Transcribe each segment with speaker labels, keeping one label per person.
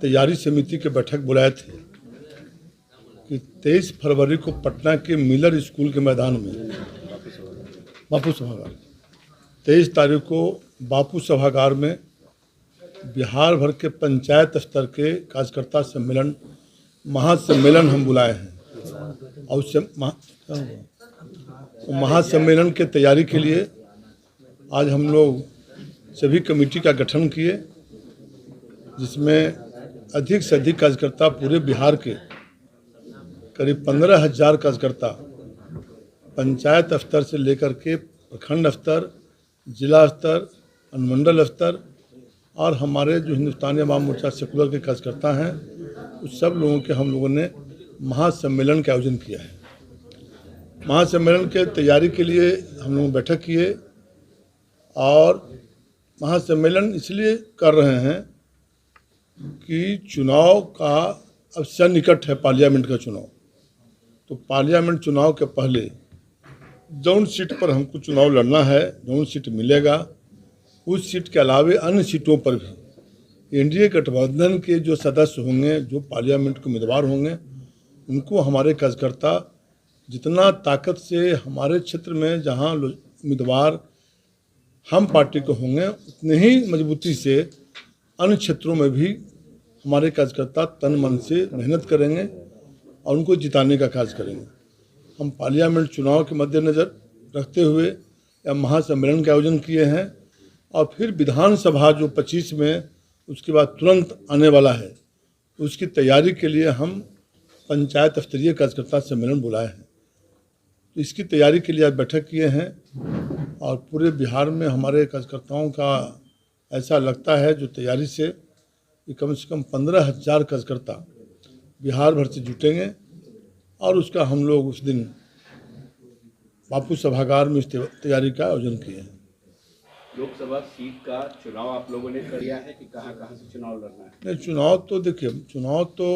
Speaker 1: तैयारी समिति की बैठक बुलाए थे कि 23 फरवरी को पटना के मिलर स्कूल के मैदान में बापू सभागार 23 तारीख को बापू सभागार में बिहार भर के पंचायत स्तर के कार्यकर्ता सम्मेलन महासम्मेलन हम बुलाए हैं। और उस महासम्मेलन के तैयारी के लिए आज हम लोग सभी कमेटी का गठन किए, जिसमें अधिक से अधिक कार्यकर्ता पूरे बिहार के करीब 15,000 कार्यकर्ता पंचायत स्तर से लेकर के प्रखंड स्तर, जिला स्तर, अनुमंडल स्तर और हमारे जो हिंदुस्तानी अवाम मोर्चा सेकुलर के कार्यकर्ता हैं, उस सब लोगों के हम लोगों ने महासम्मेलन का आयोजन किया है। महासम्मेलन के तैयारी के लिए हम लोग बैठक किए और महासम्मेलन इसलिए कर रहे हैं कि चुनाव का अब सन्निकट है, पार्लियामेंट का चुनाव। तो पार्लियामेंट चुनाव के पहले जौन सीट पर हमको चुनाव लड़ना है, जौन सीट मिलेगा, उस सीट के अलावे अन्य सीटों पर भी एनडीए गठबंधन के जो सदस्य होंगे, जो पार्लियामेंट के उम्मीदवार होंगे, उनको हमारे कार्यकर्ता जितना ताकत से हमारे क्षेत्र में जहां उम्मीदवार हम पार्टी के होंगे, उतने ही मजबूती से अन्य क्षेत्रों में भी हमारे कार्यकर्ता तन मन से मेहनत करेंगे और उनको जिताने का कार्य करेंगे। हम पार्लियामेंट चुनाव के मद्देनज़र रखते हुए यह महासम्मेलन का आयोजन किए हैं और फिर विधानसभा जो 25 में उसके बाद तुरंत आने वाला है, उसकी तैयारी के लिए हम पंचायत स्तरीय कार्यकर्ता सम्मेलन बुलाए हैं। तो इसकी तैयारी के लिए आज बैठक किए हैं और पूरे बिहार में हमारे कार्यकर्ताओं का ऐसा लगता है जो तैयारी से कि कम से कम 15,000 कार्यकर्ता बिहार भर से जुटेंगे और उसका हम लोग उस दिन बापू सभागार में इस तैयारी का आयोजन किए हैं।
Speaker 2: लोकसभा सीट का चुनाव आप लोगों ने किया है कि कहाँ से चुनाव लड़ना है?
Speaker 1: नहीं, चुनाव तो देखिए, चुनाव तो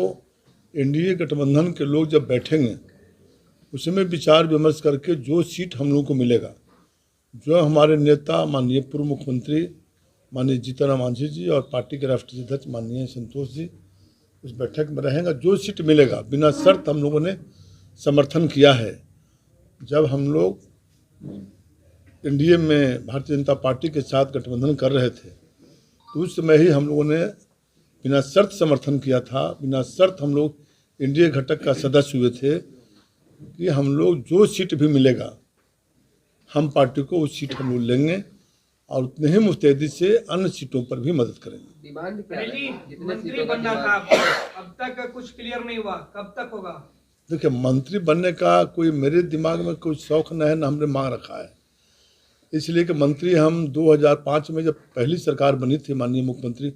Speaker 1: एनडीए गठबंधन के लोग जब बैठेंगे उसमें विचार विमर्श करके जो सीट हम लोग को मिलेगा, जो हमारे नेता माननीय पूर्व मुख्यमंत्री माननीय जीतन राम मांझी जी और पार्टी के राष्ट्रीय अध्यक्ष माननीय संतोष जी उस बैठक में रहेगा, जो सीट मिलेगा बिना शर्त हम लोगों ने समर्थन किया है। जब हम लोग एनडीए में भारतीय जनता पार्टी के साथ गठबंधन कर रहे थे तो उस समय ही हम लोगों ने बिना शर्त समर्थन किया था। बिना शर्त हम लोग एनडीए घटक का सदस्य हुए थे कि हम लोग जो सीट भी मिलेगा हम पार्टी को उस सीट हम लोग लेंगे और उतने ही मुस्तैदी से अन्य सीटों पर भी मदद करेंगे।
Speaker 3: मंत्री बनना था, अब तक कुछ क्लियर नहीं हुआ, कब तक होगा?
Speaker 1: देखिए, मंत्री बनने का कोई मेरे दिमाग में कोई शौक न है, न हमने मांग रखा है। इसलिए कि मंत्री हम 2005 में जब पहली सरकार बनी थी माननीय मुख्यमंत्री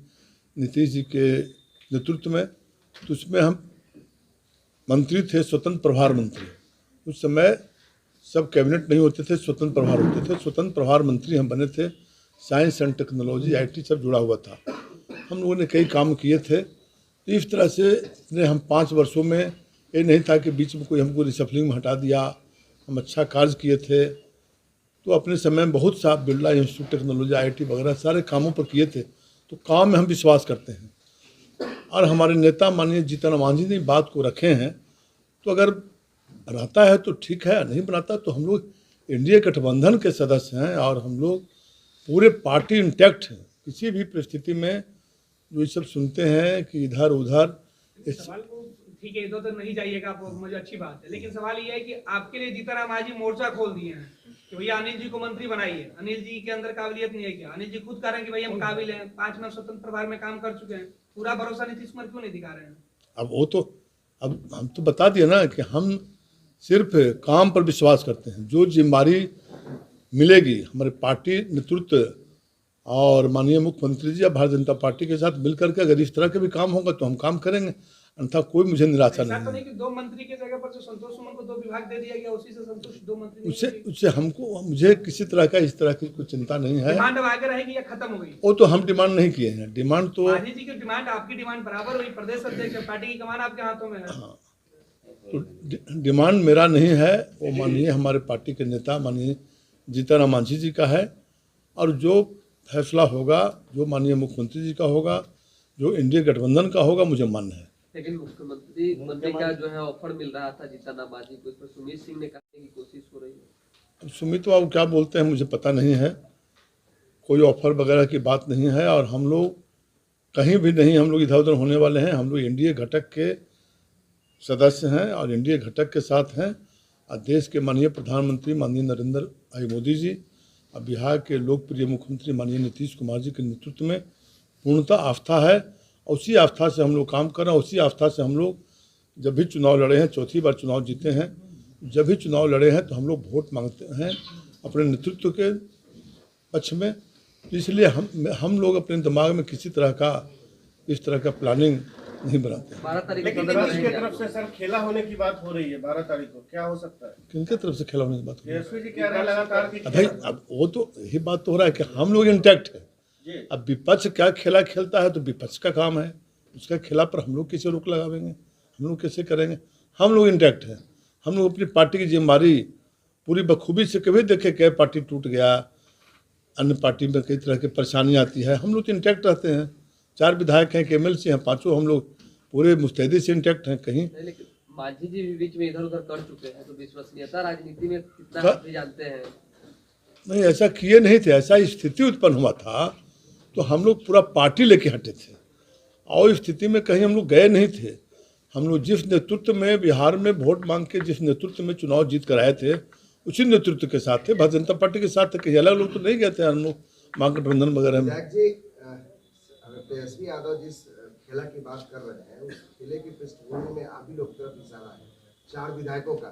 Speaker 1: नीतीश जी के नेतृत्व में, तो उसमें हम मंत्री थे स्वतंत्र प्रभार मंत्री। उस समय सब कैबिनेट नहीं होते थे, स्वतंत्र प्रभार होते थे। स्वतंत्र प्रभार मंत्री हम बने थे, साइंस एंड टेक्नोलॉजी आईटी सब जुड़ा हुआ था। हम लोगों ने कई काम किए थे। तो इस तरह से हम 5 वर्षों में ये नहीं था कि बीच में कोई हमको रिसफलिंग में हटा दिया। हम अच्छा कार्य किए थे। तो अपने समय में बहुत सा बिरला इंस्टीट्यूट टेक्नोलॉजी आईटी वगैरह सारे कामों पर किए थे। तो काम में हम विश्वास करते हैं और हमारे नेता माननीय जीतन राम मांझी ने बात को रखे हैं। तो अगर बनाता है तो ठीक है, नहीं बनाता तो हम लोग एनडीए गठबंधन के सदस्य हैं और हम लोग पूरे पार्टी इंटैक्ट हैं। किसी भी परिस्थिति में जो ये सब सुनते हैं कि इधर उधर
Speaker 3: सवाल को ठीक है, इधर तो नहीं जाइएगा आप, मुझे अच्छी बात है, लेकिन सवाल ये है कि आपके लिए जीतन राम मांझी मोर्चा खोल दिए हैं कि भैया अनिल जी को मंत्री बनाइए। अनिल जी के अंदर काबिलियत नहीं है क्या? अनिल जी खुद कह रहे हैं कि भाई हम काबिल हैं, 5 में स्वतंत्र प्रभार में काम कर चुके हैं, पूरा भरोसा नीतीश कुमार क्यों नहीं दिखा रहे हैं?
Speaker 1: अब वो तो अब हम तो बता दिए ना कि हम सिर्फ काम पर विश्वास करते हैं। जो जिम्मेदारी मिलेगी हमारे पार्टी नेतृत्व और माननीय मुख्यमंत्री जी या भारतीय जनता पार्टी के साथ मिलकर के अगर इस तरह के भी काम होगा तो हम काम करेंगे, अन्यथा कोई मुझे निराशा नहीं है।
Speaker 3: कि 2 मंत्री की जगह पर जो संतोष सुमन को 2 विभाग दे दिया गया, उसी से संतोष 2 मंत्री
Speaker 1: उससे हमको मुझे किसी तरह का इस तरह की कोई चिंता नहीं है।
Speaker 3: डिमांड आगे रहेगी या खत्म हो गई?
Speaker 1: वो तो हम डिमांड नहीं किए हैं। डिमांड तो
Speaker 3: मांझी जी की डिमांड आपकी डिमांड बराबर हुई, प्रदेश अध्यक्ष पार्टी की कमान आपके हाथों में है।
Speaker 1: हाँ, तो डिमांड मेरा नहीं है, वो माननीय हमारे पार्टी के नेता माननीय जीतन राम मांझी जी का है। और जो फैसला होगा जो माननीय मुख्यमंत्री जी का होगा, जो इंडिया गठबंधन का होगा, मुझे मान्य है।
Speaker 4: लेकिन मुख्यमंत्री बनने का जो है ऑफर मिल रहा था जीतन राम मांझी को, इस पर सुमित सिंह ने कहने की कोशिश हो रही है।
Speaker 1: अब सुमित बाबू क्या बोलते हैं मुझे पता नहीं है, कोई ऑफर वगैरह की बात नहीं है, और हम लोग कहीं भी नहीं, हम लोग इधर उधर होने वाले हैं। हम लोग एनडीए घटक के सदस्य हैं और एनडीए घटक के साथ हैं, और देश के माननीय प्रधानमंत्री माननीय नरेंद्र भाई मोदी जी और बिहार के लोकप्रिय मुख्यमंत्री माननीय नीतीश कुमार जी के नेतृत्व में पूर्णतः आस्था है, और उसी आस्था से हम लोग काम कर रहे हैं। उसी आस्था से हम लोग जब भी चुनाव लड़े हैं, चौथी बार चुनाव जीते हैं, जब भी चुनाव लड़े हैं तो हम लोग वोट मांगते हैं अपने नेतृत्व के पक्ष में। इसलिए हम लोग अपने दिमाग में किसी तरह का इस तरह का प्लानिंग नहीं बनाते।
Speaker 4: 12 तारीख को
Speaker 5: लेकिन
Speaker 4: सदन
Speaker 5: विपक्ष की
Speaker 4: रहेगा।
Speaker 5: तरफ से सर खेला होने की बात हो रही है 12 तारीख को, क्या हो सकता है?
Speaker 1: किनके तरफ से खेला होने की बात हो रही है?
Speaker 5: तेजस्वी जी कह रहे हैं लगातार कि
Speaker 1: भाई अब वो तो यही बात तो हो रहा है कि हम लोग इंटैक्ट है।
Speaker 5: जी
Speaker 1: अब विपक्ष क्या खेला खेलता है तो विपक्ष का काम है, उसका खेला पर हम लोग कैसे रोक लगावेंगे, हम लोग कैसे करेंगे? हम लोग इंटैक्ट हैं। हम लोग अपनी पार्टी की जिम्मेदारी पूरी बखूबी से कभी देखे क्या पार्टी टूट गया, अन्य पार्टी में कई तरह की परेशानी आती है, हम लोग तो इंटैक्ट रहते हैं। 4 विधायक हैं, एमएलसी हैं, 5 हम लोग पूरे मुस्तैदी से इंटैक्ट हैं। कहीं
Speaker 4: नहीं, लेकिन मांझी जी भी बीच में इधर उधर कर चुके हैं, तो विश्वसनीयता राजनीति में कितना
Speaker 1: सर-
Speaker 4: आप भी जानते हैं।
Speaker 1: नहीं ऐसा किए नहीं थे, ऐसा स्थिति उत्पन्न हुआ था तो हम लोग पूरा पार्टी लेके हटे थे, और इस स्थिति में कहीं हम लोग गए नहीं थे। हम लोग जिस नेतृत्व में बिहार में वोट मांग के जिस नेतृत्व में चुनाव जीत कर आए थे, उसी नेतृत्व के साथ थे, भारतीय जनता पार्टी के साथ थे। कहीं अलग लोग तो नहीं गए थे हम लोग महागठबंधन वगैरह में।
Speaker 6: विधायक जी, तेजस्वी यादव जिस खेला की बात कर रहे हैं, उस खेले की पृष्ठभूमि में आप ही लोग की तरफ इशारा है 4 विधायकों का।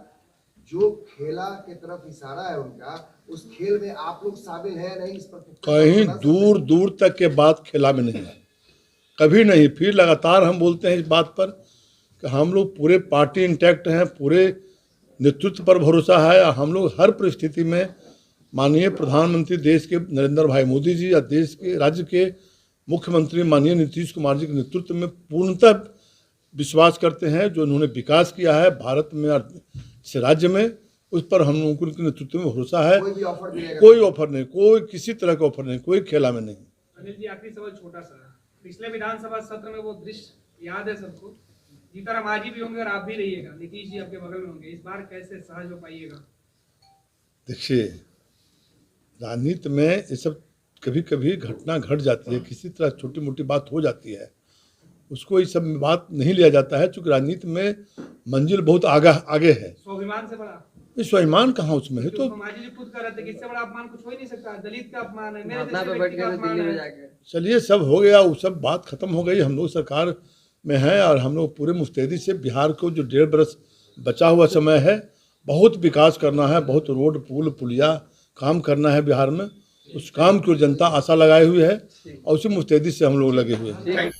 Speaker 6: जो खेला के तरफ इशारा है उनका, उस खेल में आप लोग शामिल हैं नहीं? इस पर
Speaker 1: कहीं दूर दूर तक के बात खेला में नहीं है, कभी नहीं। फिर लगातार हम बोलते हैं इस बात पर कि हम लोग पूरे पार्टी इंटैक्ट हैं, पूरे नेतृत्व पर भरोसा है, और हम लोग हर परिस्थिति में माननीय प्रधानमंत्री देश के नरेंद्र भाई मोदी जी या देश के राज्य के मुख्यमंत्री माननीय नीतीश कुमार जी के नेतृत्व में पूर्णतः विश्वास करते हैं। जो उन्होंने विकास किया है भारत में और इस राज्य में, उस पर हम लोगों को उनके नेतृत्व में भरोसा है।
Speaker 6: कोई भी ऑफर मिलेगा?
Speaker 1: कोई ऑफर नहीं, कोई किसी तरह का ऑफर नहीं, कोई खेला में नहीं।
Speaker 3: अनिल जी आखिरी सवाल छोटा सा, पिछले विधानसभा सत्र में वो दृश्य याद है सबको, जीतन मांझी भी होंगे और आप भी रहिएगा, नीतीश जी आपके बगल में होंगे, इस बार कैसे सहज हो पाइएगा?
Speaker 1: देखिए, राजनीति में ये सब कभी कभी घटना घट जाती है, किसी तरह छोटी मोटी बात हो जाती है, उसको इस सब में बात नहीं लिया जाता है, क्योंकि राजनीति में मंजिल बहुत आगे है।
Speaker 3: स्वाभिमान से बड़ा
Speaker 1: ये स्वाभिमान कहाँ उसमें है? तो
Speaker 3: मांझी जी खुद कह रहे थे कि इससे बड़ा अपमान कुछ हो ही नहीं सकता, दलित का अपमान है, मेरे
Speaker 4: धरना
Speaker 3: जैसे
Speaker 4: पे बैठ
Speaker 3: व्यक्ति का
Speaker 4: गए थे
Speaker 3: अपमान
Speaker 4: दिल्ली में
Speaker 3: है।
Speaker 4: जाके।
Speaker 1: चलिए सब हो गया, वो सब बात खत्म हो गई। हम लोग सरकार में हैं और हम लोग पूरे मुस्तैदी से बिहार को जो 1.5 बरस बचा हुआ समय है, बहुत विकास करना है, बहुत रोड पुल पुलिया काम करना है बिहार में। उस काम की जनता आशा लगाए हुई है और उसी मुस्तैदी से हम लोग लगे हुए हैं।